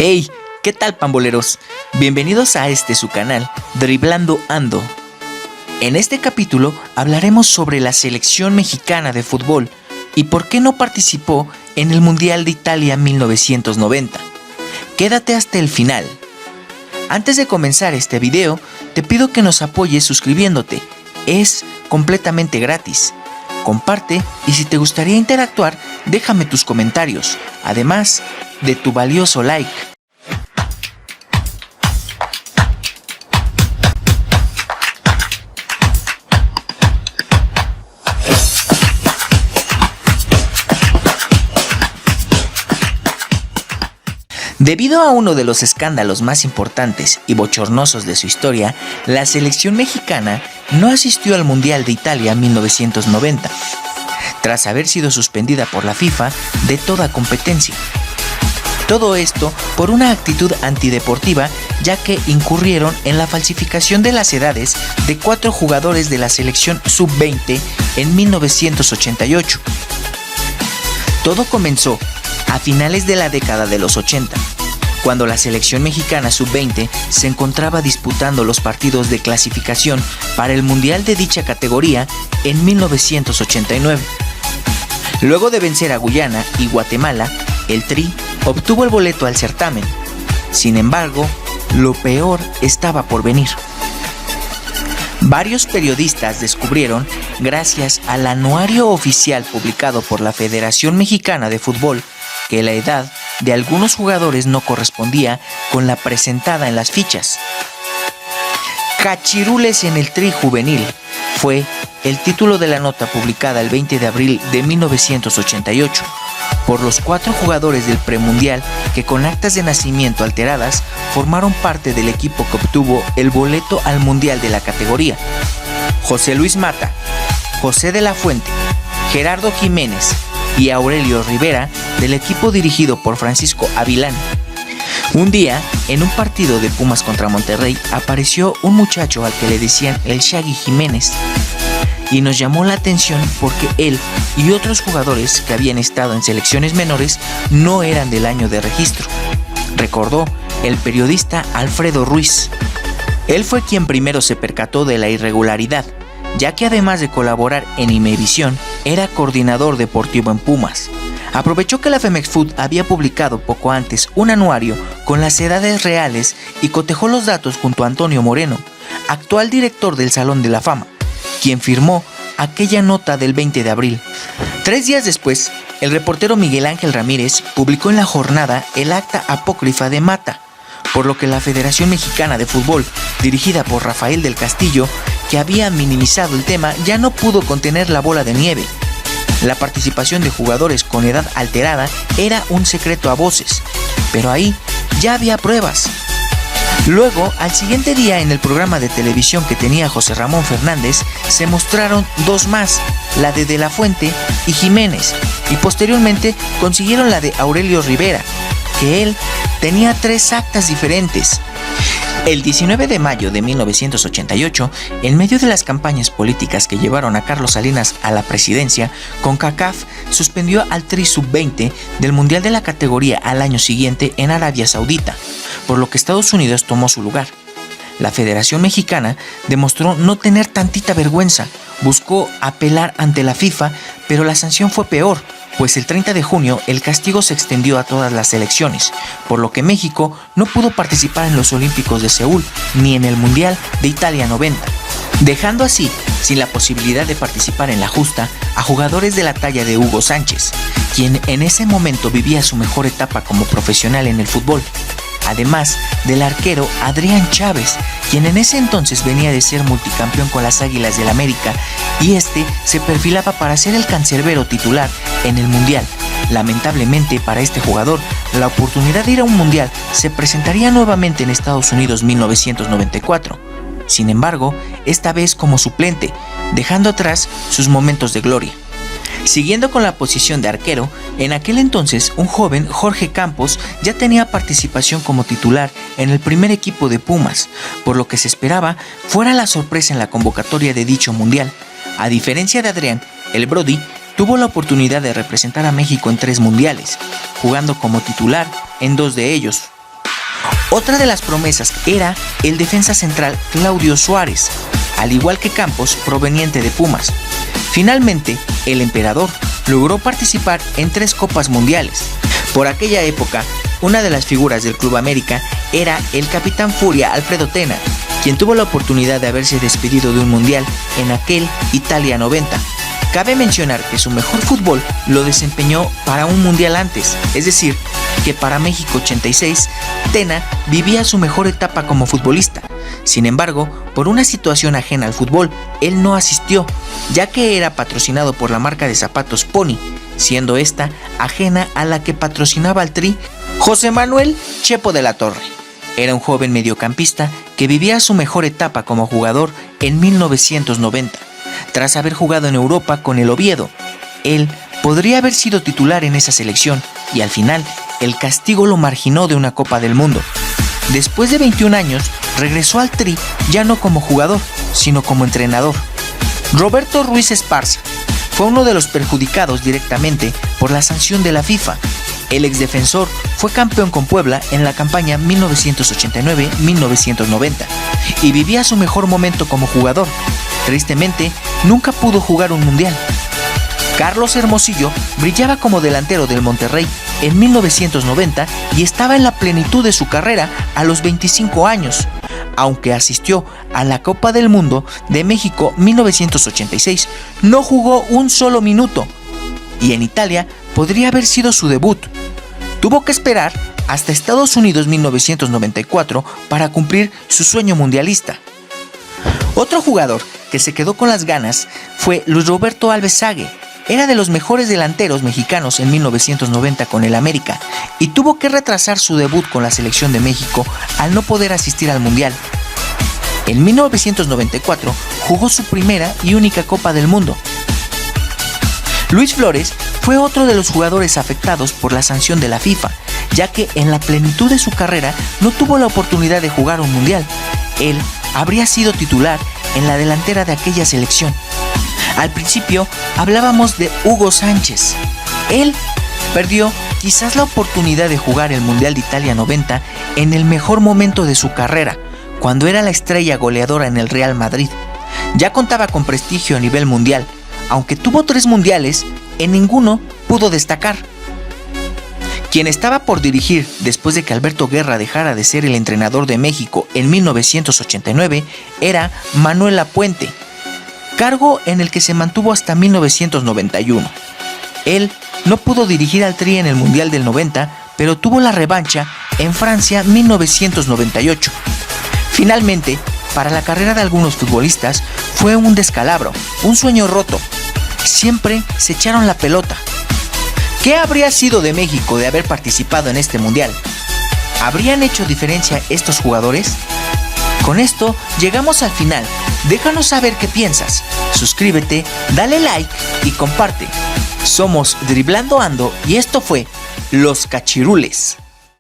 Hey, ¿qué tal, pamboleros? Bienvenidos a su canal, Driblando Ando. En este capítulo hablaremos sobre la selección mexicana de fútbol y por qué no participó en el Mundial de Italia 1990. Quédate hasta el final. Antes de comenzar este video, te pido que nos apoyes suscribiéndote. Es completamente gratis. Comparte y si te gustaría interactuar, déjame tus comentarios, además de tu valioso like. Debido a uno de los escándalos más importantes y bochornosos de su historia, la selección mexicana no asistió al Mundial de Italia 1990, tras haber sido suspendida por la FIFA de toda competencia. Todo esto por una actitud antideportiva, ya que incurrieron en la falsificación de las edades de 4 jugadores de la selección sub-20 en 1988. Todo comenzó a finales de la década de los 80, cuando la selección mexicana sub-20 se encontraba disputando los partidos de clasificación para el Mundial de dicha categoría en 1989. Luego de vencer a Guyana y Guatemala, el Tri obtuvo el boleto al certamen. Sin embargo, lo peor estaba por venir. Varios periodistas descubrieron, gracias al anuario oficial publicado por la Federación Mexicana de Fútbol, que la edad de algunos jugadores no correspondía con la presentada en las fichas. Cachirules en el Tri juvenil fue el título de la nota publicada el 20 de abril de 1988 por los 4 jugadores del premundial que, con actas de nacimiento alteradas, formaron parte del equipo que obtuvo el boleto al mundial de la categoría: José Luis Mata, José de la Fuente, Gerardo Jiménez y Aurelio Rivera, del equipo dirigido por Francisco Avilán. Un día, en un partido de Pumas contra Monterrey, apareció un muchacho al que le decían el Shaggy Jiménez, y nos llamó la atención porque él y otros jugadores que habían estado en selecciones menores no eran del año de registro, recordó el periodista Alfredo Ruiz. Él fue quien primero se percató de la irregularidad, ya que además de colaborar en Imevisión, era coordinador deportivo en Pumas. Aprovechó que la Femex Food había publicado poco antes un anuario con las edades reales y cotejó los datos junto a Antonio Moreno, actual director del Salón de la Fama, quien firmó aquella nota del 20 de abril. 3 días después, el reportero Miguel Ángel Ramírez publicó en La Jornada el acta apócrifa de Mata, por lo que la Federación Mexicana de Fútbol, dirigida por Rafael del Castillo, que había minimizado el tema, ya no pudo contener la bola de nieve. La participación de jugadores con edad alterada era un secreto a voces, pero ahí ya había pruebas. Luego, al siguiente día, en el programa de televisión que tenía José Ramón Fernández, se mostraron 2 más, la de la Fuente y Jiménez, y posteriormente consiguieron la de Aurelio Rivera, que él tenía 3 actas diferentes. El 19 de mayo de 1988, en medio de las campañas políticas que llevaron a Carlos Salinas a la presidencia, CONCACAF suspendió al Tri sub-20 del Mundial de la categoría al año siguiente en Arabia Saudita, por lo que Estados Unidos tomó su lugar. La Federación Mexicana demostró no tener tantita vergüenza, buscó apelar ante la FIFA, pero la sanción fue peor, pues el 30 de junio el castigo se extendió a todas las selecciones, por lo que México no pudo participar en los Olímpicos de Seúl ni en el Mundial de Italia 90, dejando así sin la posibilidad de participar en la justa a jugadores de la talla de Hugo Sánchez, quien en ese momento vivía su mejor etapa como profesional en el fútbol, además del arquero Adrián Chávez, quien en ese entonces venía de ser multicampeón con las Águilas del América, y se perfilaba para ser el cancerbero titular en el Mundial. Lamentablemente para este jugador, la oportunidad de ir a un Mundial se presentaría nuevamente en Estados Unidos 1994. Sin embargo, esta vez como suplente, dejando atrás sus momentos de gloria. Siguiendo con la posición de arquero, en aquel entonces un joven Jorge Campos ya tenía participación como titular en el primer equipo de Pumas, por lo que se esperaba fuera la sorpresa en la convocatoria de dicho mundial. A diferencia de Adrián, el Brody tuvo la oportunidad de representar a México en 3 mundiales, jugando como titular en 2 de ellos. Otra de las promesas era el defensa central Claudio Suárez, al igual que Campos, proveniente de Pumas. Finalmente, el emperador logró participar en 3 Copas Mundiales. Por aquella época, una de las figuras del Club América era el capitán Furia Alfredo Tena, quien tuvo la oportunidad de haberse despedido de un mundial en aquel Italia 90. Cabe mencionar que su mejor fútbol lo desempeñó para un mundial antes, es decir, que para México 86, Tena vivía su mejor etapa como futbolista. Sin embargo, por una situación ajena al fútbol, él no asistió, ya que era patrocinado por la marca de zapatos Pony, siendo esta ajena a la que patrocinaba al Tri José Manuel Chepo de la Torre. Era un joven mediocampista que vivía su mejor etapa como jugador en 1990, tras haber jugado en Europa con el Oviedo. Él podría haber sido titular en esa selección y al final el castigo lo marginó de una Copa del Mundo. Después de 21 años, regresó al Tri ya no como jugador, sino como entrenador. Roberto Ruiz Esparza fue uno de los perjudicados directamente por la sanción de la FIFA. El exdefensor fue campeón con Puebla en la campaña 1989-1990 y vivía su mejor momento como jugador. Tristemente, nunca pudo jugar un mundial. Carlos Hermosillo brillaba como delantero del Monterrey en 1990 y estaba en la plenitud de su carrera a los 25 años. Aunque asistió a la Copa del Mundo de México 1986, no jugó un solo minuto y en Italia podría haber sido su debut. Tuvo que esperar hasta Estados Unidos 1994 para cumplir su sueño mundialista. Otro jugador que se quedó con las ganas fue Luis Roberto Alves Sague. Era de los mejores delanteros mexicanos en 1990 con el América y tuvo que retrasar su debut con la selección de México al no poder asistir al Mundial. En 1994 jugó su primera y única Copa del Mundo. Luis Flores fue otro de los jugadores afectados por la sanción de la FIFA, ya que en la plenitud de su carrera no tuvo la oportunidad de jugar un Mundial. Él habría sido titular en la delantera de aquella selección. Al principio hablábamos de Hugo Sánchez. Él perdió quizás la oportunidad de jugar el Mundial de Italia 90 en el mejor momento de su carrera, cuando era la estrella goleadora en el Real Madrid. Ya contaba con prestigio a nivel mundial, aunque tuvo 3 mundiales, en ninguno pudo destacar. Quien estaba por dirigir después de que Alberto Guerra dejara de ser el entrenador de México en 1989 era Manuel Lapuente, cargo en el que se mantuvo hasta 1991. Él no pudo dirigir al Tri en el Mundial del 90, pero tuvo la revancha en Francia 1998. Finalmente, para la carrera de algunos futbolistas fue un descalabro, un sueño roto. Siempre se echaron la pelota. ¿Qué habría sido de México de haber participado en este mundial? ¿Habrían hecho diferencia estos jugadores? Con esto llegamos al final. Déjanos saber qué piensas. Suscríbete, dale like y comparte. Somos Driblando Ando y esto fue Los Cachirules.